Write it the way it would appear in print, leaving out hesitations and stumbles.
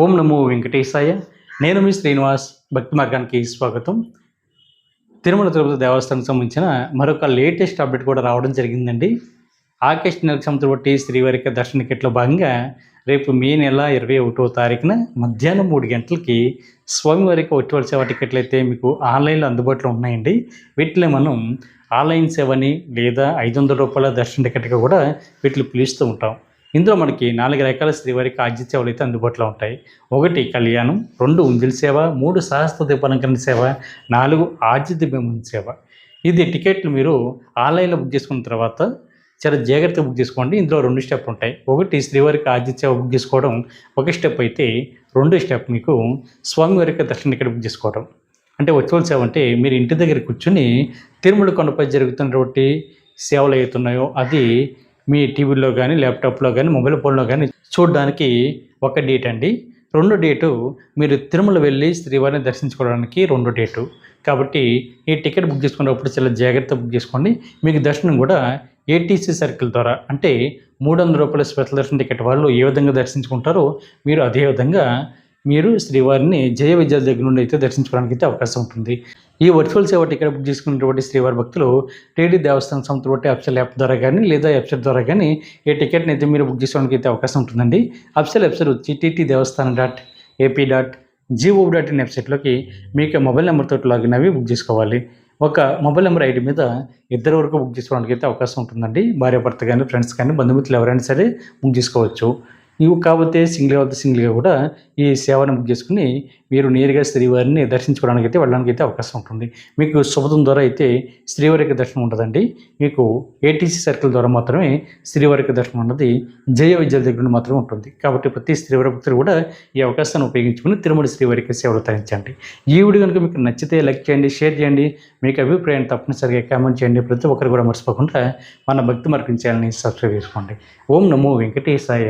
ఓం నమో వెంకటేశాయ. నేను మీ శ్రీనివాస్. భక్తి మార్గానికి స్వాగతం. తిరుమల తిరుపతి దేవస్థానానికి సంబంధించిన మరొక లేటెస్ట్ అప్డేట్ కూడా రావడం జరిగిందండి. ఆగస్టు నెలకు సంవత్సరం బట్టి శ్రీవారికి దర్శన టికెట్లో భాగంగా రేపు మే నెల 21వ తారీఖున మధ్యాహ్నం 3 గంటలకి స్వామివారికి ఒట్టివారి సేవ టికెట్లు అయితే మీకు ఆన్లైన్లో అందుబాటులో ఉన్నాయండి. వీటిలో మనం ఆన్లైన్ సేవని లేదా ₹500 దర్శన టికెట్గా కూడా వీటిని పిలుస్తూ ఉంటాం. ఇందులో మనకి 4 రకాల శ్రీవారికి ఆర్జిత సేవలు అయితే అందుబాటులో ఉంటాయి. 1 కళ్యాణం, 2 ఉంజిల్ సేవ, 3 సహస్ర దీపాలంకరణ సేవ, 4 ఆర్జిత బెంబం సేవ. ఇది టికెట్లు మీరు ఆన్లైన్లో బుక్ చేసుకున్న తర్వాత చాలా జాగ్రత్తగా బుక్ చేసుకోండి. ఇందులో 2 స్టెప్లు ఉంటాయి. 1 శ్రీవారికి ఆర్జిత సేవ బుక్ చేసుకోవడం ఒక స్టెప్ అయితే, 2 స్టెప్ మీకు స్వామివారికి దర్శన టికెట్ బుక్ చేసుకోవడం. అంటే వర్చువల్ సేవ అంటే మీరు ఇంటి దగ్గర కూర్చొని తిరుమల కొండపై జరుగుతున్నటువంటి సేవలు అవుతున్నాయో అది మీ టీవీలో కానీ, ల్యాప్టాప్లో కానీ, మొబైల్ ఫోన్లో కానీ చూడడానికి ఒక డేట్ అండి. 2 డేటు మీరు తిరుమల వెళ్ళి శ్రీవారిని దర్శించుకోవడానికి 2 డేటు. కాబట్టి ఈ టికెట్ బుక్ చేసుకున్నప్పుడు చాలా జాగ్రత్తగా బుక్ చేసుకోండి. మీకు దర్శనం కూడా ఏటీసీ సర్కిల్ ద్వారా, అంటే ₹300 స్పెషల్ దర్శన టికెట్ వాళ్ళు ఏ విధంగా దర్శించుకుంటారో మీరు అదే విధంగా మీరు శ్రీవారిని జయ విజయాల దగ్గర నుండి అయితే దర్శించుకోవడానికి అయితే అవకాశం ఉంటుంది. ఈ వర్చువల్ సేవ టికెట్ బుక్ చేసుకున్నటువంటి శ్రీవారి భక్తులు టీటీ దేవస్థానం సంస్థ బట్టి అఫిషియల్ యాప్ ద్వారా కానీ లేదా వెబ్సైట్ ద్వారా కానీ ఈ టికెట్ని అయితే మీరు బుక్ చేసుకోవడానికి అయితే అవకాశం ఉంటుందండి. అఫిషియల్ వెబ్సైట్ వచ్చి ttdevaస్థానం.ap.gov.in వెబ్సైట్లోకి మీకు మొబైల్ నెంబర్తో లాగిన్ అవి బుక్ చేసుకోవాలి. ఒక మొబైల్ నెంబర్ ఐడి మీద 2 వరకు బుక్ చేసుకోవడానికి అయితే అవకాశం ఉంటుందండి. భార్యాభర్త కానీ, ఫ్రెండ్స్ కానీ, బంధుమిత్రులు ఎవరైనా సరే బుక్ చేసుకోవచ్చు. ఇవి కాకపోతే సింగిల్గా కూడా ఈ సేవను బుక్ చేసుకుని మీరు నేరుగా శ్రీవారిని దర్శించుకోవడానికి అయితే వెళ్ళడానికి అయితే అవకాశం ఉంటుంది. మీకు శుభదం ద్వారా అయితే శ్రీవారికి దర్శనం ఉండదండి. మీకు ఏటీసీ సర్కిల్ ద్వారా మాత్రమే శ్రీవారికి దర్శనం ఉన్నది జయ విద్యాల దగ్గర మాత్రమే ఉంటుంది. కాబట్టి ప్రతి శ్రీవారి భక్తులు కూడా ఈ అవకాశాన్ని ఉపయోగించుకుని తిరుమల శ్రీవారికి సేవలు తరించండి. ఈ వీడియో కనుక మీకు నచ్చితే లైక్ చేయండి, షేర్ చేయండి. మీకు అభిప్రాయాన్ని తప్పనిసరిగా కామెంట్ చేయండి. ప్రతి ఒక్కరు కూడా మర్చిపోకుండా మన భక్తి మార్గం ఛానల్ని సబ్స్క్రైబ్ చేసుకోండి. ఓం నమో వెంకటేశాయ.